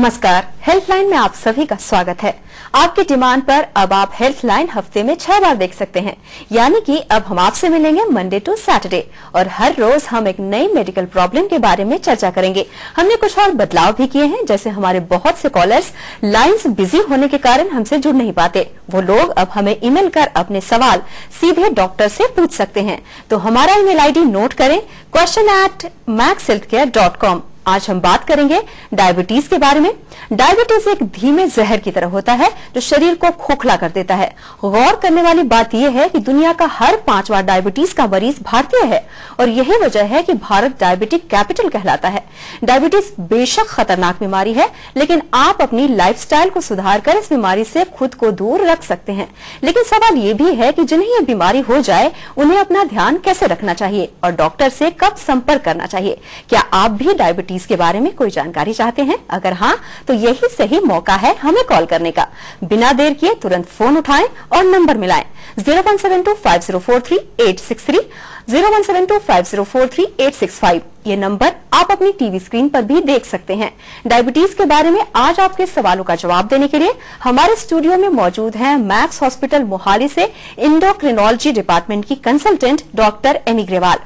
नमस्कार, हेल्थलाइन में आप सभी का स्वागत है। आपकी डिमांड पर अब आप हेल्थलाइन हफ्ते में 6 बार देख सकते हैं, यानी कि अब हम आपसे मिलेंगे मंडे टू सैटरडे और हर रोज हम एक नई मेडिकल प्रॉब्लम के बारे में चर्चा करेंगे। हमने कुछ और बदलाव भी किए हैं, जैसे हमारे बहुत से कॉलर्स लाइंस बिजी होने के कारण हमसे जुड़ नहीं पाते। वो लोग अब हमें ईमेल कर अपने सवाल सीधे डॉक्टर से पूछ सकते हैं। तो हमारा ईमेल आईडी नोट करें, question@maxhealthcare.com। आज हम बात करेंगे डायबिटीज के बारे में। डायबिटीज एक धीमे जहर की तरह होता है जो शरीर को खोखला कर देता है। गौर करने वाली बात यह है कि दुनिया का हर 5वां डायबिटीज का मरीज भारतीय है और यही वजह है कि भारत डायबिटिक कैपिटल कहलाता है। डायबिटीज बेशक खतरनाक बीमारी है, लेकिन आप अपनी लाइफस्टाइल को सुधार कर इस बीमारी से खुद को दूर रख सकते हैं। लेकिन सवाल ये भी है कि जिन्हें ये बीमारी हो जाए उन्हें अपना ध्यान कैसे रखना चाहिए और डॉक्टर से कब संपर्क करना चाहिए। क्या आप भी डायबिटीज के बारे में कोई जानकारी चाहते हैं? अगर हाँ, तो यही सही मौका है हमें कॉल करने का। बिना देर किए तुरंत फोन उठाएं और नंबर मिलाएं 01725043-863, 01725043-865। ये नंबर आप अपनी टीवी स्क्रीन पर भी देख सकते हैं। डायबिटीज के बारे में आज आपके सवालों का जवाब देने के लिए हमारे स्टूडियो में मौजूद हैं मैक्स हॉस्पिटल मोहाली से एंडोक्रिनोलॉजी डिपार्टमेंट की consultant doctor Amy Grewal.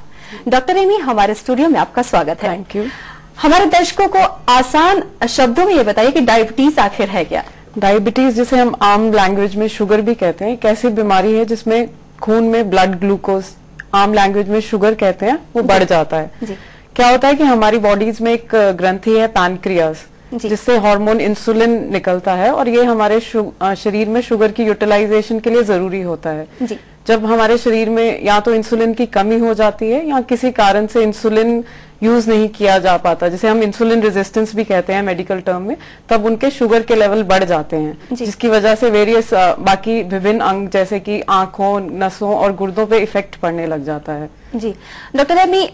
Doctor Amy, हमारे स्टूडियो में आपका स्वागत है। Thank you. हमारे दर्शकों को आसान शब्दों में ये बताइए कि डायबिटीज आखिर है क्या? डायबिटीज, जिसे हम आम लैंग्वेज में शुगर भी कहते हैं, एक ऐसी बीमारी है जिसमें खून में ब्लड ग्लूकोज, आम लैंग्वेज में शुगर कहते हैं, वो बढ़ जाता है। क्या होता है कि हमारी बॉडीज में एक ग्रंथि है पैनक्रियाज, जिससे हार्मोन इंसुलिन निकलता है और ये हमारे शरीर में शुगर की यूटिलाइजेशन के लिए जरूरी होता है। जब हमारे शरीर में या तो इंसुलिन की कमी हो जाती है या किसी कारण से इंसुलिन यूज नहीं किया जा पाता, जिसे हम इंसुलिन रेजिस्टेंस भी कहते हैं मेडिकल टर्म में, तब उनके शुगर के लेवल बढ़ जाते हैं, जिसकी वजह से वेरियस बाकी विभिन्न अंग जैसे कि आंखों, नसों और गुर्दों पे इफेक्ट पड़ने लग जाता है। जी डॉक्टर एमी,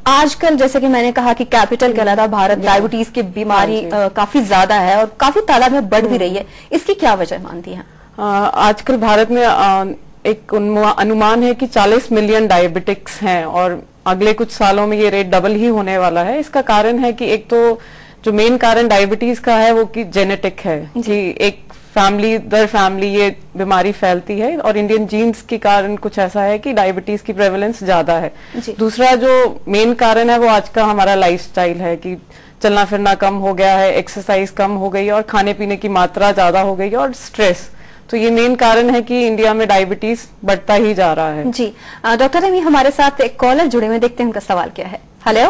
आजकल जैसे कि मैंने कहा कि कैपिटल कहलाता भारत डायबिटीज की बीमारी काफी ज्यादा है और काफी तादाद में बढ़ भी रही है। इसकी क्या वजह मानती है? आजकल भारत में एक अनुमान है कि 40 मिलियन डायबिटिक्स हैं और अगले कुछ सालों में ये रेट डबल ही होने वाला है। इसका कारण है कि एक तो जो मेन कारण डायबिटीज का है वो कि जेनेटिक है, कि एक फैमिली दर फैमिली ये बीमारी फैलती है और इंडियन जीन्स के कारण कुछ ऐसा है कि डायबिटीज की प्रेवलेंस ज्यादा है। दूसरा जो मेन कारण है वो आज का हमारा लाइफस्टाइल है कि चलना फिरना कम हो गया है, एक्सरसाइज कम हो गई और खाने पीने की मात्रा ज्यादा हो गई और स्ट्रेस। तो ये मेन कारण है कि इंडिया में डायबिटीज बढ़ता ही जा रहा है। जी डॉक्टर एमी, हमारे साथ एक कॉलर जुड़े हुए, देखते हैं उनका सवाल क्या है। हेलो।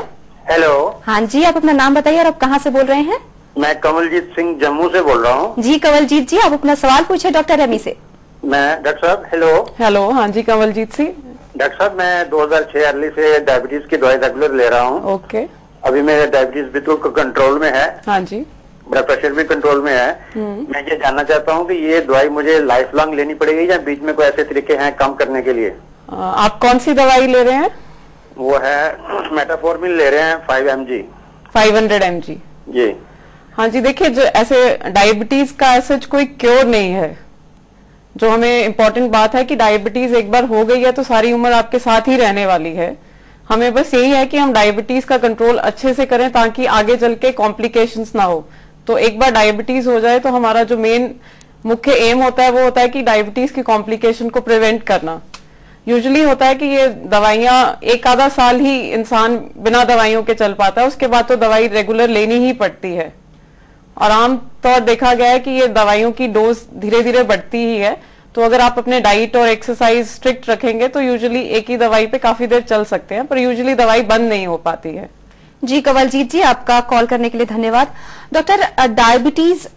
हेलो। हाँ जी, आप अपना नाम बताइए और आप कहाँ से बोल रहे हैं? मैं कमलजीत सिंह जम्मू से बोल रहा हूँ। जी कमलजीत जी, आप अपना सवाल पूछे डॉक्टर एमी से। मैं डॉक्टर साहब, हेलो। हेलो, हाँ जी कमलजीत सिंह। डॉक्टर साहब, मैं 2006 अर्ली से डायबिटीज की दवाई रेगुलर ले रहा हूँ। ओके। अभी मेरा डायबिटीज बिल्कुल कंट्रोल में है। हाँ जी। ब्लड प्रेशर भी कंट्रोल में है। मैं ये जानना चाहता हूँ कि ये दवाई मुझे लाइफ लॉन्ग लेनी पड़ेगी या बीच में कोई ऐसे तरीके हैं कम करने के लिए? आप कौन सी दवाई ले रहे हैं? वो है मेटाफॉर्मिन ले रहे हैं 5 mg। 500 mg। जी हाँ जी, देखिए जो ऐसे डायबिटीज का ऐसा कोई क्योर नहीं है। जो हमें इम्पोर्टेंट बात है कि डायबिटीज एक बार हो गई है तो सारी उम्र आपके साथ ही रहने वाली है। हमें बस यही है कि हम डायबिटीज का कंट्रोल अच्छे से करें ताकि आगे चल के कॉम्प्लिकेशंस ना हो। तो एक बार डायबिटीज हो जाए तो हमारा जो मेन मुख्य एम होता है वो होता है कि डायबिटीज की कॉम्प्लिकेशन को प्रिवेंट करना। यूजुअली होता है कि ये दवाइयां एक आधा साल ही इंसान बिना दवाइयों के चल पाता है, उसके बाद तो दवाई रेगुलर लेनी ही पड़ती है और आमतौर देखा गया है कि ये दवाइयों की डोज धीरे धीरे बढ़ती ही है। तो अगर आप अपने डाइट और एक्सरसाइज स्ट्रिक्ट रखेंगे तो यूजुअली एक ही दवाई पे काफी देर चल सकते हैं, पर यूजुअली दवाई बंद नहीं हो पाती है। जी कवलजीत जी, आपका कॉल करने के लिए धन्यवाद। डॉक्टर, डायबिटीज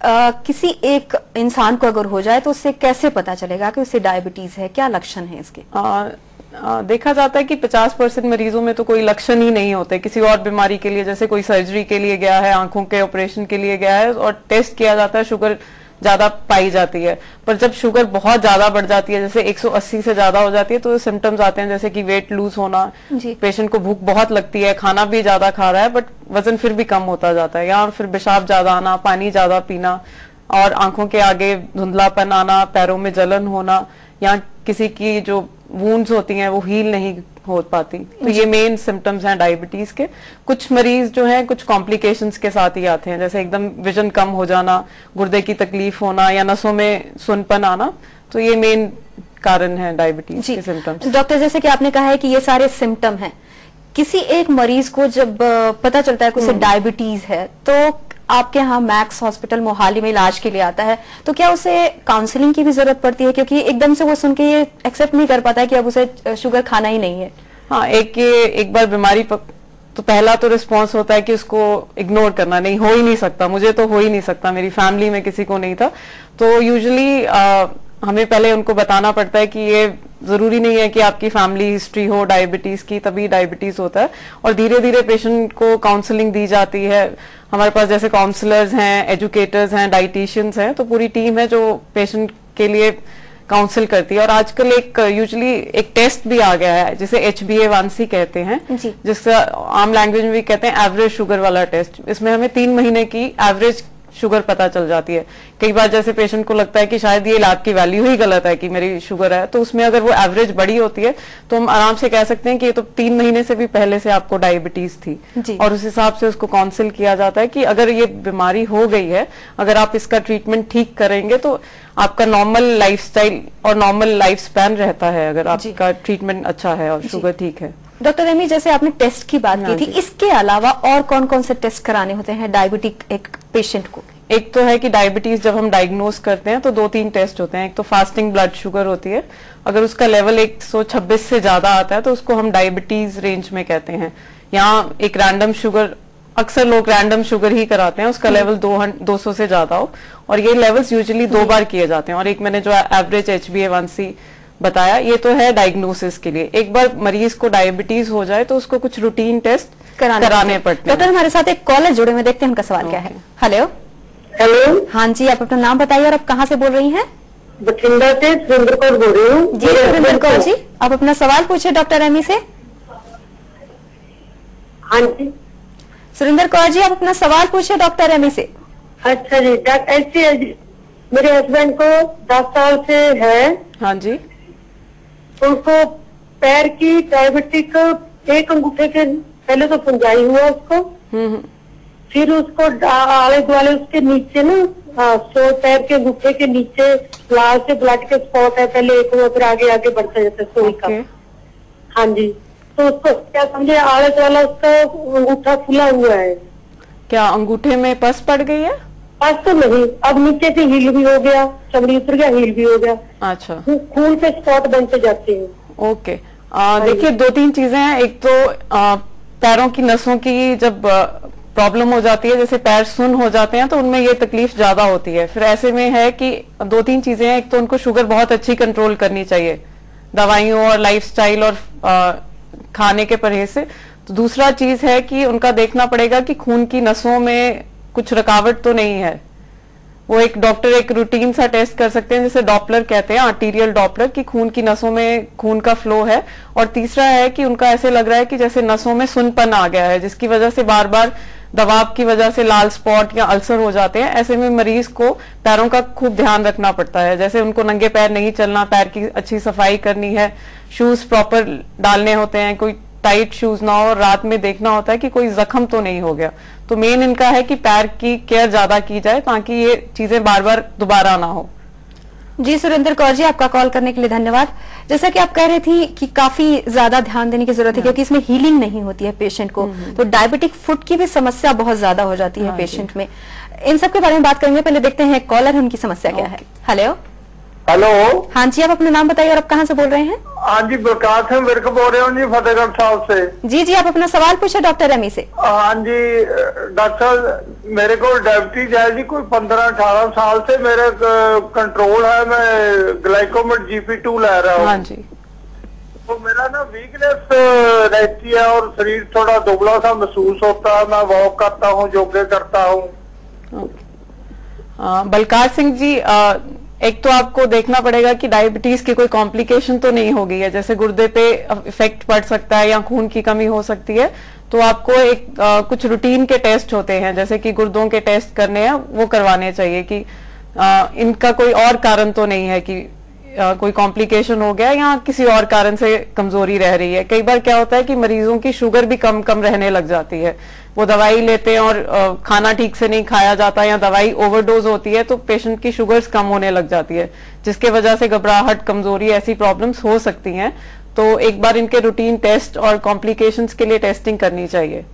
किसी एक इंसान को अगर हो जाए तो उससे कैसे पता चलेगा कि उसे डायबिटीज है? क्या लक्षण है इसके? देखा जाता है कि 50% मरीजों में तो कोई लक्षण ही नहीं होते। किसी और बीमारी के लिए, जैसे कोई सर्जरी के लिए गया है, आंखों के ऑपरेशन के लिए गया है और टेस्ट किया जाता है, शुगर ज्यादा पाई जाती है। पर जब शुगर बहुत ज्यादा बढ़ जाती है, जैसे 180 से ज्यादा हो जाती है, तो सिम्टम्स आते हैं जैसे कि वेट लूज होना, पेशेंट को भूख बहुत लगती है, खाना भी ज्यादा खा रहा है बट वजन फिर भी कम होता जाता है, या फिर पेशाब ज्यादा आना, पानी ज्यादा पीना और आंखों के आगे धुंधलापन आना, पैरों में जलन होना, या किसी की जो वुंड्स होती हैं वो हील नहीं हो पाती। तो ये मेन सिम्टम्स हैं डायबिटीज के। कुछ मरीज जो हैं कुछ कॉम्प्लिकेशंस के साथ ही आते हैं, जैसे एकदम विजन कम हो जाना, गुर्दे की तकलीफ होना या नसों में सुनपन आना। तो ये मेन कारण है डायबिटीज के सिम्टम्स। डॉक्टर, जैसे कि आपने कहा है कि ये सारे सिम्टम हैं, किसी एक मरीज को जब पता चलता है कि उसे डायबिटीज है तो आपके यहाँ मैक्स हॉस्पिटल मोहाली में इलाज के लिए आता है, तो क्या उसे काउंसलिंग की भी जरूरत पड़ती है? क्योंकि एकदम से वो सुन के ये एक्सेप्ट नहीं कर पाता है कि अब उसे शुगर खाना ही नहीं है। हाँ, एक बार बीमारी तो पहला तो रिस्पॉन्स होता है कि उसको इग्नोर करना, नहीं हो ही नहीं सकता, मुझे तो हो ही नहीं सकता, मेरी फैमिली में किसी को नहीं था। तो यूजुअली हमें पहले उनको बताना पड़ता है कि ये जरूरी नहीं है कि आपकी फैमिली हिस्ट्री हो डायबिटीज की तभी डायबिटीज होता है। और धीरे धीरे पेशेंट को काउंसलिंग दी जाती है। हमारे पास जैसे काउंसलर्स हैं, एजुकेटर्स हैं, डाइटिशियंस हैं, तो पूरी टीम है जो पेशेंट के लिए काउंसिल करती है। और आजकल एक यूजुअली एक टेस्ट भी आ गया है जिसे HbA1c कहते हैं, जिससे आम लैंग्वेज में भी कहते हैं एवरेज शुगर वाला टेस्ट। इसमें हमें 3 महीने की एवरेज शुगर पता चल जाती है। कई बार जैसे पेशेंट को लगता है कि शायद ये लैब की वैल्यू ही गलत है कि मेरी शुगर है, तो उसमें अगर वो एवरेज बड़ी होती है तो हम आराम से कह सकते हैं कि ये तो 3 महीने से भी पहले से आपको डायबिटीज थी। और उस हिसाब से उसको काउंसिल किया जाता है कि अगर ये बीमारी हो गई है, अगर आप इसका ट्रीटमेंट ठीक करेंगे तो आपका नॉर्मल लाइफस्टाइल और नॉर्मल लाइफ स्पैन रहता है, अगर आपका ट्रीटमेंट अच्छा है और शुगर ठीक है। डॉक्टर एमी, जैसे आपने टेस्ट की बात की थी, इसके अलावा और कौन कौन से टेस्ट कराने होते हैं डायबिटिक एक पेशेंट को? एक तो है कि डायबिटीज जब हम डायग्नोज करते हैं तो 2-3 टेस्ट होते हैं। एक तो फास्टिंग ब्लड शुगर होती है, अगर उसका लेवल 126 से ज्यादा आता है तो उसको हम डायबिटीज रेंज में कहते हैं। यहाँ एक रैंडम शुगर, अक्सर लोग रैंडम शुगर ही कराते हैं, उसका लेवल 200 से ज्यादा हो, और ये लेवल्स यूजुअली 2 बार किए जाते हैं। और एक मैंने जो एवरेज HbA1c बताया, ये तो है डायग्नोसिस के लिए। एक बार मरीज को डायबिटीज हो जाए तो उसको कुछ रूटीन टेस्ट कराने पड़ते हैं। डॉक्टर, हमारे साथ एक कॉलर जुड़े हुए, देखते हैं उनका सवाल क्या है। हेलो हेलो, हाँ जी, आप अपना नाम बताइए और आप कहाँ से बोल रही हैं? बठिंडा से सुरेंद्र कौर बोल रही हूँ। जी सुरेंद्र कौर जी, आप अपना सवाल पूछे डॉक्टर एमी से। हाँ जी सुरेंद्र कौर जी, आप अपना सवाल पूछे डॉक्टर एमी से। अच्छा जी, ऐसे है जी, मेरे हस्बैंड को 10 साल से है। हाँ जी। उनको पैर की डायबिटिक एक अंगूठे के पहले तो फंजाई हुआ उसको, फिर उसको आले दुआले उसके नीचे ना सो पैर के अंगूठे के नीचे लाल से ब्लड के स्पॉट है, पहले एक हुआ फिर आगे आगे बढ़ता जाता है सोई का। हाँ जी, तो उसको क्या समझे, आले दुआला उसका अंगूठा फुला हुआ है। क्या अंगूठे में पस पड़ गई है? पस तो नहीं, अब नीचे से हील भी हो गया, चमड़ी उतर गया, हील भी हो गया। अच्छा, खून के स्पॉट बनते जाते हैं। ओके, देखिए 2-3 चीजें हैं। एक तो पैरों की नसों की जब प्रॉब्लम हो जाती है, जैसे पैर सुन्न हो जाते हैं तो उनमें ये तकलीफ ज्यादा होती है। फिर ऐसे में है कि 2-3 चीजें हैं। एक तो उनको शुगर बहुत अच्छी कंट्रोल करनी चाहिए दवाइयों और लाइफस्टाइल और खाने के परहेज से। तो दूसरा चीज है कि उनका देखना पड़ेगा कि खून की नसों में कुछ रुकावट तो नहीं है। वो एक डॉक्टर एक रूटीन सा टेस्ट कर सकते हैं, जैसे डॉपलर कहते हैं, आर्टीरियल डॉपलर, कि खून की नसों में खून का फ्लो है। और तीसरा है कि उनका ऐसे लग रहा है कि जैसे नसों में सुनपन आ गया है, जिसकी वजह से बार बार दबाव की वजह से लाल स्पॉट या अल्सर हो जाते हैं। ऐसे में मरीज को पैरों का खूब ध्यान रखना पड़ता है, जैसे उनको नंगे पैर नहीं चलना, पैर की अच्छी सफाई करनी है, शूज प्रॉपर डालने होते हैं, कोई टाइट शूज ना हो, रात में देखना होता है कि कोई जख्म तो नहीं हो गया। तो मेन इनका है कि पैर की केयर ज्यादा की जाए ताकि ये चीजें बार बार दोबारा ना हो। जी सुरेंद्र कौर जी, आपका कॉल करने के लिए धन्यवाद। जैसा कि आप कह रही थी कि काफी ज्यादा ध्यान देने की जरूरत है क्योंकि इसमें हीलिंग नहीं होती है पेशेंट को, तो डायबिटिक फुट की भी समस्या बहुत ज्यादा हो जाती है पेशेंट में। इन सब के बारे में बात करेंगे, पहले देखते हैं कॉलर उनकी समस्या क्या है। हेलो हेलो, हाँ जी, आप अपना नाम बताइए और आप कहाँ से बोल रहे हैं? हाँ जी, बलकार सिंह विर्क बोल रहे हूँ जी, फतेहगढ़ साहब से। जी जी, आप अपना सवाल पूछे डॉक्टर एमी से। हाँ जी डॉक्टर, मेरे को डायबिटीज है जी, कोई 15-18 साल से मेरे कंट्रोल है, मैं ग्लाइकोमेट GP2 ले रहा हूँ। हाँ जी। तो मेरा ना वीकनेस रहती है और शरीर थोड़ा दुबला सा महसूस होता है। मैं वॉक करता हूँ, योगा करता हूँ। बलकार सिंह जी, एक तो आपको देखना पड़ेगा कि डायबिटीज की कोई कॉम्प्लिकेशन तो नहीं हो गई है, जैसे गुर्दे पे इफेक्ट पड़ सकता है या खून की कमी हो सकती है। तो आपको एक कुछ रूटीन के टेस्ट होते हैं, जैसे कि गुर्दों के टेस्ट करने हैं, वो करवाने चाहिए कि इनका कोई और कारण तो नहीं है कि कोई कॉम्प्लिकेशन हो गया या किसी और कारण से कमजोरी रह रही है। कई बार क्या होता है कि मरीजों की शुगर भी कम कम रहने लग जाती है, वो दवाई लेते हैं और खाना ठीक से नहीं खाया जाता या दवाई ओवरडोज होती है तो पेशेंट की शुगर्स कम होने लग जाती है, जिसके वजह से घबराहट, कमजोरी ऐसी प्रॉब्लम्स हो सकती हैं। तो एक बार इनके रूटीन टेस्ट और कॉम्प्लिकेशंस के लिए टेस्टिंग करनी चाहिए।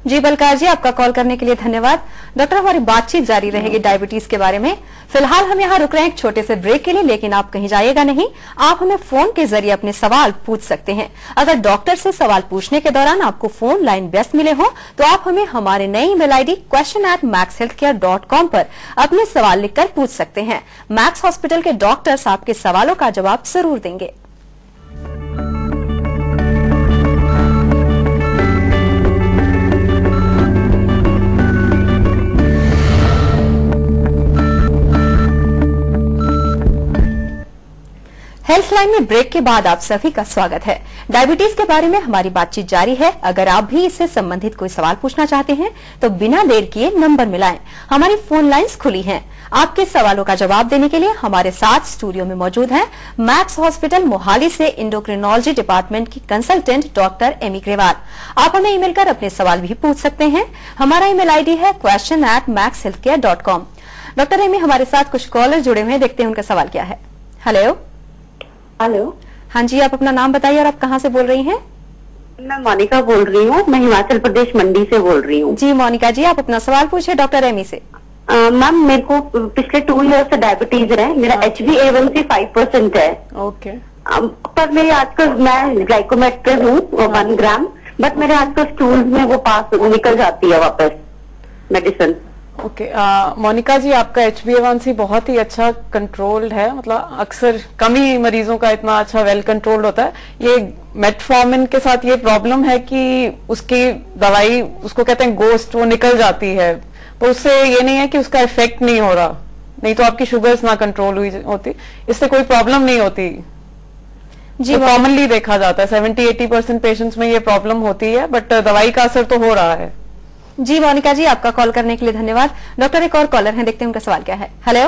जी बलकार जी, आपका कॉल करने के लिए धन्यवाद। डॉक्टर, हमारी बातचीत जारी रहेगी डायबिटीज के बारे में। फिलहाल हम यहाँ रुक रहे हैं एक छोटे से ब्रेक के लिए, लेकिन आप कहीं जाइएगा नहीं। आप हमें फोन के जरिए अपने सवाल पूछ सकते हैं। अगर डॉक्टर से सवाल पूछने के दौरान आपको फोन लाइन व्यस्त मिले हो तो आप हमें हमारे नई ईमेल आईडी question@maxhealthcare.com पर अपने सवाल लिखकर पूछ सकते हैं। मैक्स हॉस्पिटल के डॉक्टर्स आपके सवालों का जवाब जरूर देंगे। हेल्थ लाइन में ब्रेक के बाद आप सभी का स्वागत है। डायबिटीज के बारे में हमारी बातचीत जारी है। अगर आप भी इससे संबंधित कोई सवाल पूछना चाहते हैं तो बिना देर किए नंबर मिलाएं। हमारी फोन लाइंस खुली हैं। आपके सवालों का जवाब देने के लिए हमारे साथ स्टूडियो में मौजूद हैं मैक्स हॉस्पिटल मोहाली से एंडोक्रिनोलॉजी डिपार्टमेंट की कंसल्टेंट डॉक्टर एमी ग्रेवाल। आप हमें ईमेल कर अपने सवाल भी पूछ सकते हैं। हमारा ईमेल आईडी है question@maxhealthcare.com। डॉक्टर एमी, हमारे साथ कुछ कॉलर जुड़े हुए हैं, देखते हैं उनका सवाल क्या है। हेलो। हेलो। हाँ जी, आप अपना नाम बताइए और आप कहाँ से बोल रही हैं? मैं मोनिका बोल रही हूँ, मैं हिमाचल प्रदेश मंडी से बोल रही हूँ। जी मोनिका जी, आप अपना सवाल पूछे डॉक्टर एमी से। मैम, मेरे को पिछले 2 ईयर से डायबिटीज है। मेरा HbA1c 5% है। ओके। पर मेरे आजकल मैं ग्लाइकोमेट पे हूँ 1 ग्राम, बट मेरे आजकल स्टूल में वो पास निकल जाती है वापस मेडिसिन। ओके। मोनिका जी, आपका HbA1c बहुत ही अच्छा कंट्रोल्ड है, मतलब अक्सर कम ही मरीजों का इतना अच्छा वेल कंट्रोल्ड होता है। ये मेटफॉर्मिन के साथ ये प्रॉब्लम है कि उसकी दवाई, उसको कहते हैं गोस्ट, वो निकल जाती है, तो उससे ये नहीं है कि उसका इफेक्ट नहीं हो रहा, नहीं तो आपकी शुगर्स ना कंट्रोल हुई होती, इससे कोई प्रॉब्लम नहीं होती जी। कॉमनली देखा जाता है 70-80% पेशेंट्स में ये प्रॉब्लम होती है, बट दवाई का असर तो हो रहा है। जी मोनिका जी, आपका कॉल करने के लिए धन्यवाद। डॉक्टर, एक और कॉलर हैं, देखते हैं उनका सवाल क्या है। हेलो।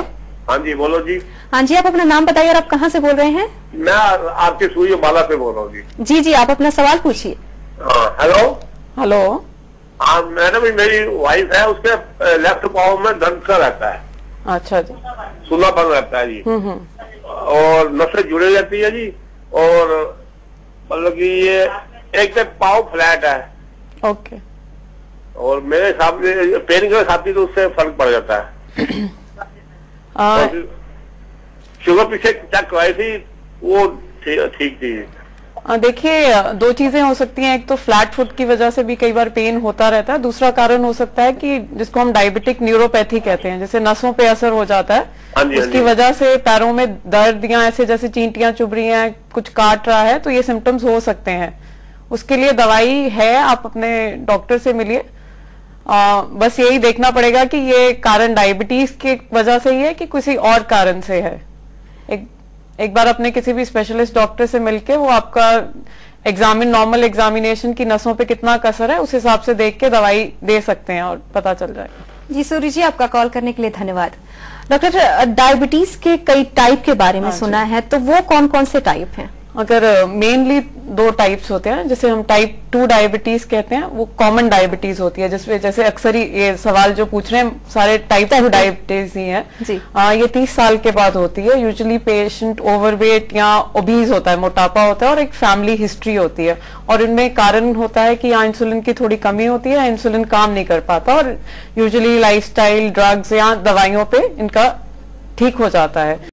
हाँ जी, बोलो जी। हाँ जी, आप अपना नाम बताइए और आप कहाँ से बोल रहे हैं? मैं आपके सूर्यमाला से बोल रहा हूँ जी। जी जी, आप अपना सवाल पूछिए। हेलो। हेलो। हाँ मैडम, मेरी वाइफ है, उसके लेफ्ट पाँव में दर्द सा रहता है। अच्छा जी। सुनापन रहता है जी। और नसें जुड़े रहती है जी, और मतलब कि ये एक तो पाँव फ्लैट है। ओके। और मेरे हिसाब से पेन किलर खाती तो उससे फर्क पड़ जाता है। शुगर पीछे चेक करवाई थी, वो ठीक थी। देखिए, 2 चीजें हो सकती हैं। एक तो फ्लैट फुट की वजह से भी कई बार पेन होता रहता है। दूसरा कारण हो सकता है कि जिसको हम डायबिटिक न्यूरोपैथी कहते हैं, जैसे नसों पे असर हो जाता है, उसकी वजह से पैरों में दर्द या ऐसे जैसे चींटियां चुभ रही हैं, कुछ काट रहा है, तो ये सिम्टम्स हो सकते हैं। उसके लिए दवाई है, आप अपने डॉक्टर से मिलिए। बस यही देखना पड़ेगा कि ये कारण डायबिटीज की वजह से ही है कि किसी और कारण से है। एक बार अपने किसी भी स्पेशलिस्ट डॉक्टर से मिलके वो आपका नॉर्मल एग्जामिनेशन की नसों पे कितना कसर है, उस हिसाब से देख के दवाई दे सकते हैं और पता चल जाएगा। जी सूर्य जी, आपका कॉल करने के लिए धन्यवाद। डॉक्टर, डायबिटीज के कई टाइप के बारे में सुना है, तो वो कौन कौन से टाइप हैं? अगर मेनली 2 टाइप्स होते हैं, जैसे हम टाइप 2 डायबिटीज कहते हैं, वो कॉमन डायबिटीज होती है, जिसमें जैसे अक्सर ही ये सवाल जो पूछ रहे हैं सारे टाइप 2 डायबिटीज ही हैं। ये 30 साल के बाद होती है। यूजुअली पेशेंट ओवरवेट या ओबीज होता है, मोटापा होता है, और एक फैमिली हिस्ट्री होती है, और इनमें कारण होता है कि या इंसुलिन की थोड़ी कमी होती है, इंसुलिन काम नहीं कर पाता, और यूजुअली लाइफस्टाइल, ड्रग्स या दवाइयों पे इनका ठीक हो जाता है।